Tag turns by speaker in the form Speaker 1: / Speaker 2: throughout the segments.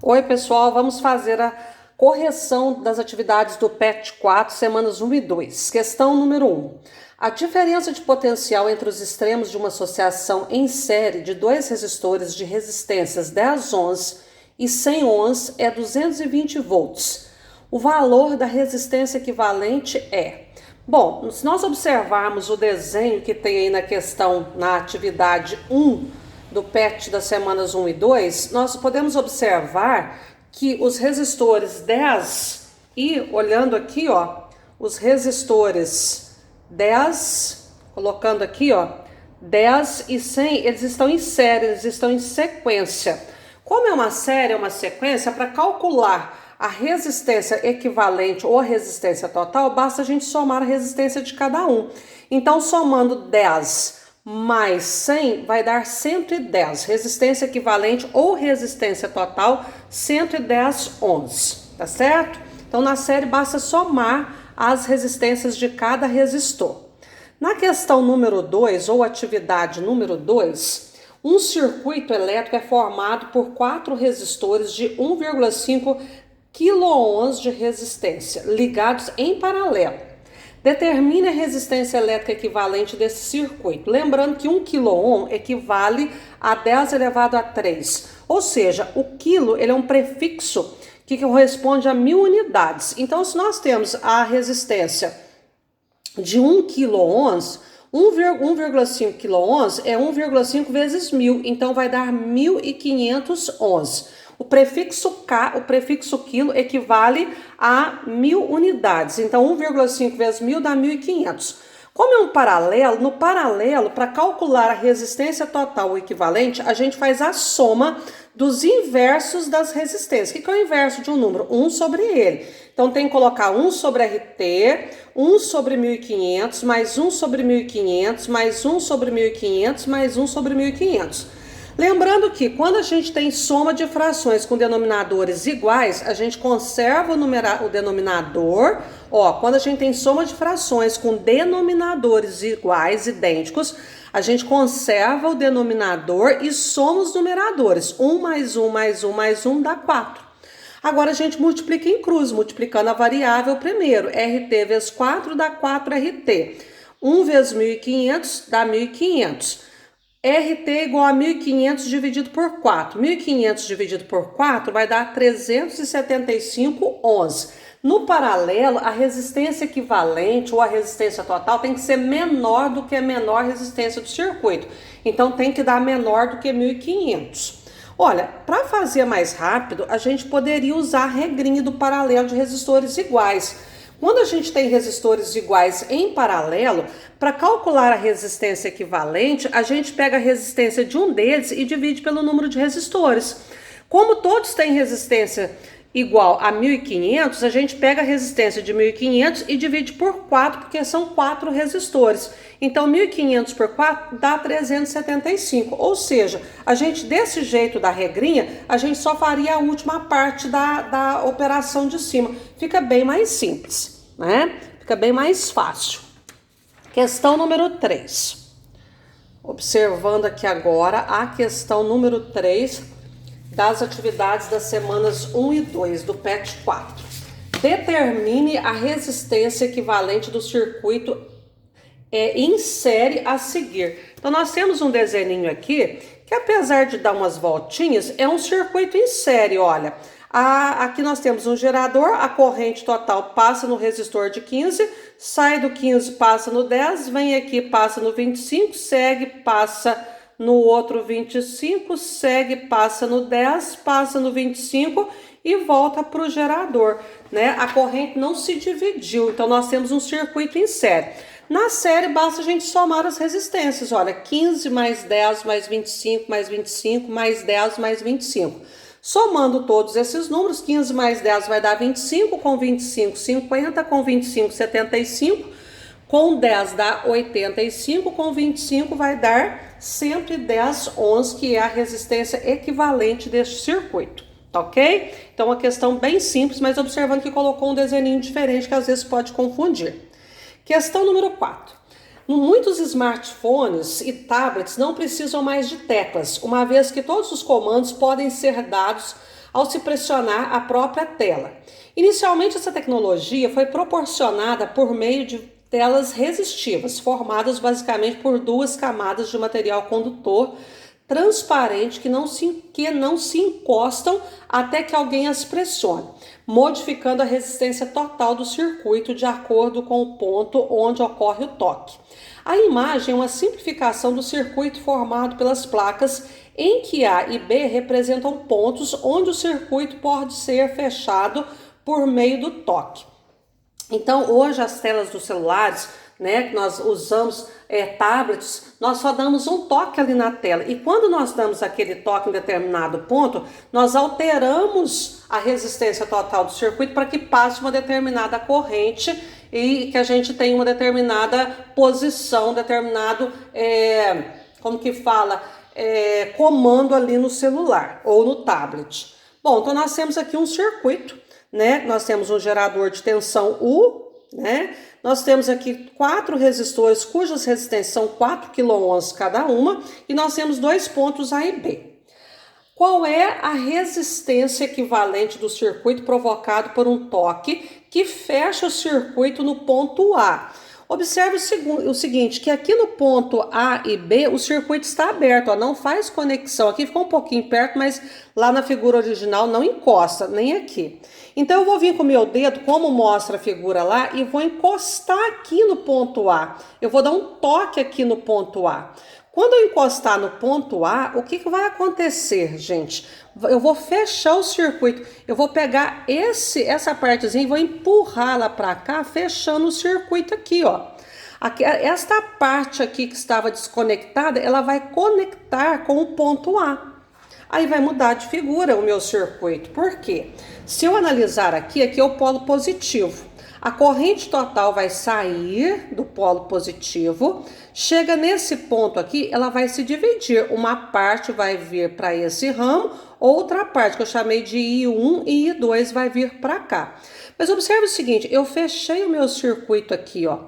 Speaker 1: Oi, pessoal, vamos fazer a correção das atividades do PET 4, semanas 1 e 2. Questão número 1. A diferença de potencial entre os extremos de uma associação em série de dois resistores de resistências 10 ohms e 100 ohms é 220 volts. O valor da resistência equivalente é... Bom, se nós observarmos o desenho que tem aí na questão, na atividade 1, do PET das semanas 1 e 2, nós podemos observar que os resistores 10 e, olhando aqui, ó, os resistores 10, colocando aqui, ó, 10 e 100, eles estão em série, eles estão em sequência. Como é uma série, é uma sequência, para calcular a resistência equivalente ou a resistência total, basta a gente somar a resistência de cada um. Então, somando 10 mais 100 vai dar 110, resistência equivalente ou resistência total 110 ohms, tá certo? Então na série basta somar as resistências de cada resistor. Na questão número 2 ou atividade número 2, um circuito elétrico é formado por 4 resistores de 1,5 kΩ de resistência ligados em paralelo. Determine a resistência elétrica equivalente desse circuito. Lembrando que 1 kΩ equivale a 10 elevado a 3. Ou seja, o quilo ele é um prefixo que corresponde a 1000 unidades. Então, se nós temos a resistência de 1 kΩ, 1,5 kΩ é 1,5 vezes 1000. Então, vai dar 1500 ohms. O prefixo K, o prefixo quilo, equivale a 1000 unidades. Então, 1,5 vezes 1000 dá 1500. Como é um paralelo, no paralelo, para calcular a resistência total ou equivalente, a gente faz a soma dos inversos das resistências. O que é o inverso de um número? 1 sobre ele. Então, tem que colocar 1 sobre RT, 1 sobre 1500, mais 1 sobre 1500, mais 1 sobre 1500, mais 1 sobre 1500. Lembrando que quando a gente tem soma de frações com denominadores iguais, a gente conserva o denominador. Ó, quando a gente tem soma de frações com denominadores iguais, idênticos, a gente conserva o denominador e soma os numeradores. 1 mais 1 mais 1 mais 1 dá 4. Agora a gente multiplica em cruz, multiplicando a variável primeiro. RT vezes 4 dá 4RT. 1 vezes 1500 dá 1500. RT igual a 1500 dividido por 4. 1500 dividido por 4 vai dar 375 ohms. No paralelo, a resistência equivalente ou a resistência total tem que ser menor do que a menor resistência do circuito. Então tem que dar menor do que 1500. Olha, para fazer mais rápido, a gente poderia usar a regrinha do paralelo de resistores iguais. Quando a gente tem resistores iguais em paralelo, para calcular a resistência equivalente, a gente pega a resistência de um deles e divide pelo número de resistores. Como todos têm resistência igual a 1500, a gente pega a resistência de 1500 e divide por 4, porque são 4 resistores. Então, 1500 por 4 dá 375. Ou seja, a gente, desse jeito da regrinha, a gente só faria a última parte da operação de cima. Fica bem mais simples, né? Fica bem mais fácil. Questão número 3. Observando aqui agora a questão número 3 das atividades das semanas 1 e 2 do PET 4. Determine a resistência equivalente do circuito em série a seguir. Então, nós temos um desenho aqui que, apesar de dar umas voltinhas, é um circuito em série, olha. Aqui nós temos um gerador, a corrente total passa no resistor de 15, sai do 15, passa no 10, vem aqui, passa no 25, segue, passa no outro 25, segue, passa no 10, passa no 25 e volta para o gerador, né? A corrente não se dividiu, então nós temos um circuito em série. Na série basta a gente somar as resistências, olha, 15 mais 10 mais 25 mais 25 mais 10 mais 25. Somando todos esses números, 15 mais 10 vai dar 25, com 25, 50, com 25, 75, com 10 dá 85, com 25 vai dar 110 ohms, que é a resistência equivalente deste circuito, tá ok? Então, uma questão bem simples, mas observando que colocou um desenho diferente que às vezes pode confundir. Questão número 4. Muitos smartphones e tablets não precisam mais de teclas, uma vez que todos os comandos podem ser dados ao se pressionar a própria tela. Inicialmente, essa tecnologia foi proporcionada por meio de telas resistivas, formadas basicamente por duas camadas de material condutor transparente que não se encostam até que alguém as pressione, modificando a resistência total do circuito de acordo com o ponto onde ocorre o toque. A imagem é uma simplificação do circuito formado pelas placas em que A e B representam pontos onde o circuito pode ser fechado por meio do toque. Então, hoje as telas dos celulares, né, que nós usamos tablets, nós só damos um toque ali na tela. E quando nós damos aquele toque em determinado ponto, nós alteramos a resistência total do circuito para que passe uma determinada corrente e que a gente tenha uma determinada posição, determinado, comando ali no celular ou no tablet. Bom, então nós temos aqui um circuito, né? Nós temos um gerador de tensão U, né? Nós temos aqui 4 resistores cujas resistências são 4 kΩ cada uma e nós temos 2 pontos A e B. Qual é a resistência equivalente do circuito provocado por um toque que fecha o circuito no ponto A? Observe o seguinte, que aqui no ponto A e B o circuito está aberto, ó, não faz conexão. Aqui ficou um pouquinho perto, mas lá na figura original não encosta, nem aqui. Então eu vou vir com o meu dedo, como mostra a figura lá, e vou encostar aqui no ponto A. Eu vou dar um toque aqui no ponto A. Quando eu encostar no ponto A, o que vai acontecer, gente? Eu vou fechar o circuito. Eu vou pegar essa partezinha e vou empurrar ela para cá, fechando o circuito aqui, ó. Esta parte aqui que estava desconectada, ela vai conectar com o ponto A. Aí vai mudar de figura o meu circuito. Por quê? Se eu analisar aqui é o polo positivo. A corrente total vai sair do polo positivo, chega nesse ponto aqui, ela vai se dividir. Uma parte vai vir para esse ramo, outra parte, que eu chamei de I1 e I2, vai vir para cá. Mas observe o seguinte, eu fechei o meu circuito aqui, ó.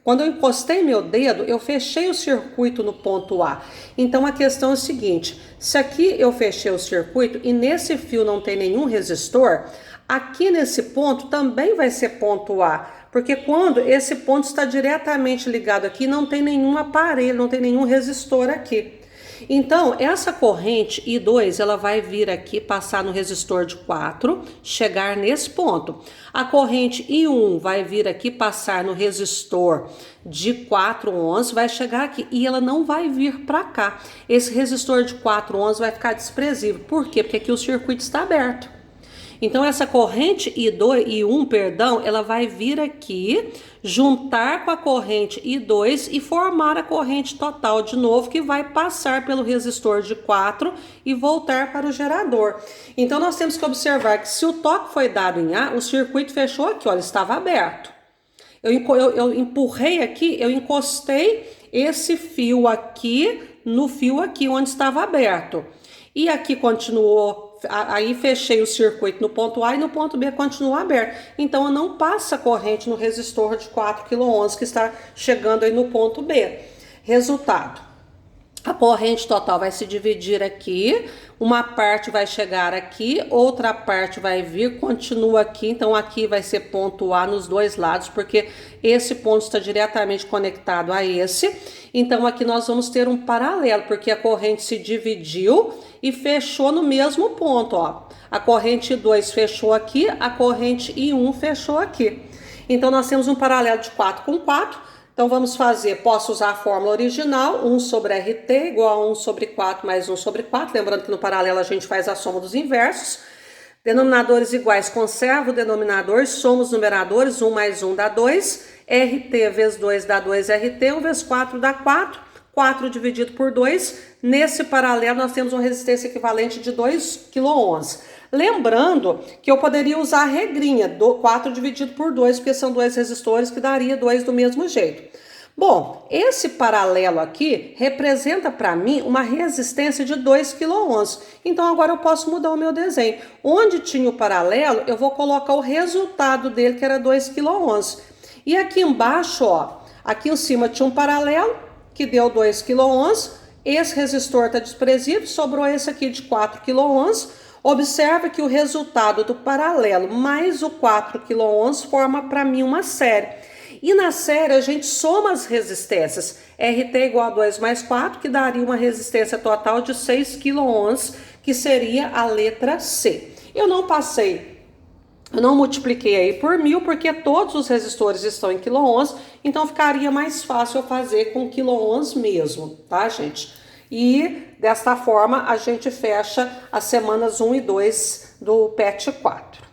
Speaker 1: Quando eu encostei meu dedo, eu fechei o circuito no ponto A. Então a questão é o seguinte, se aqui eu fechei o circuito e nesse fio não tem nenhum resistor, aqui nesse ponto também vai ser ponto A, porque quando esse ponto está diretamente ligado aqui, não tem nenhum aparelho, não tem nenhum resistor aqui. Então, essa corrente I2, ela vai vir aqui, passar no resistor de 4, chegar nesse ponto. A corrente I1 vai vir aqui, passar no resistor de 4 ohms, vai chegar aqui e ela não vai vir para cá. Esse resistor de 4 ohms vai ficar desprezível. Por quê? Porque aqui o circuito está aberto. Então essa corrente I1, ela vai vir aqui, juntar com a corrente I2 e formar a corrente total de novo, que vai passar pelo resistor de 4 e voltar para o gerador. Então nós temos que observar que se o toque foi dado em A, o circuito fechou aqui, olha, estava aberto. Eu empurrei aqui, eu encostei esse fio aqui no fio aqui onde estava aberto. E aqui continuou. Aí fechei o circuito no ponto A e no ponto B continua aberto. Então eu não passo a corrente no resistor de 4 kΩ que está chegando aí no ponto B. Resultado: a corrente total vai se dividir aqui, uma parte vai chegar aqui, outra parte vai vir, continua aqui, então aqui vai ser ponto A nos dois lados, porque esse ponto está diretamente conectado a esse. Então aqui nós vamos ter um paralelo, porque a corrente se dividiu e fechou no mesmo ponto, ó. A corrente 2 fechou aqui, a corrente I1 fechou aqui. Então nós temos um paralelo de 4 com 4. Então vamos fazer, posso usar a fórmula original, 1 sobre RT igual a 1 sobre 4 mais 1 sobre 4. Lembrando que no paralelo a gente faz a soma dos inversos. Denominadores iguais, conserva o denominador, soma os numeradores, 1 mais 1 dá 2. RT vezes 2 dá 2RT, 1 vezes 4 dá 4. 4 dividido por 2. Nesse paralelo nós temos uma resistência equivalente de 2 kΩ. Lembrando que eu poderia usar a regrinha, 4 dividido por 2, porque são 2 resistores que daria 2 do mesmo jeito. Bom, esse paralelo aqui representa para mim uma resistência de 2 kΩ. Então agora eu posso mudar o meu desenho. Onde tinha o paralelo, eu vou colocar o resultado dele, que era 2 kΩ. E aqui embaixo, ó, aqui em cima tinha um paralelo que deu 2 kΩ. Esse resistor está desprezível, sobrou esse aqui de 4 kΩ. Observe que o resultado do paralelo mais o 4 kΩ forma para mim uma série. E na série a gente soma as resistências. RT igual a 2 mais 4, que daria uma resistência total de 6 kΩ, que seria a letra C. Eu não multipliquei aí por 1000, porque todos os resistores estão em quiloohms, então ficaria mais fácil eu fazer com quiloohms mesmo, tá, gente? E desta forma a gente fecha as semanas 1 e 2 do PET 4.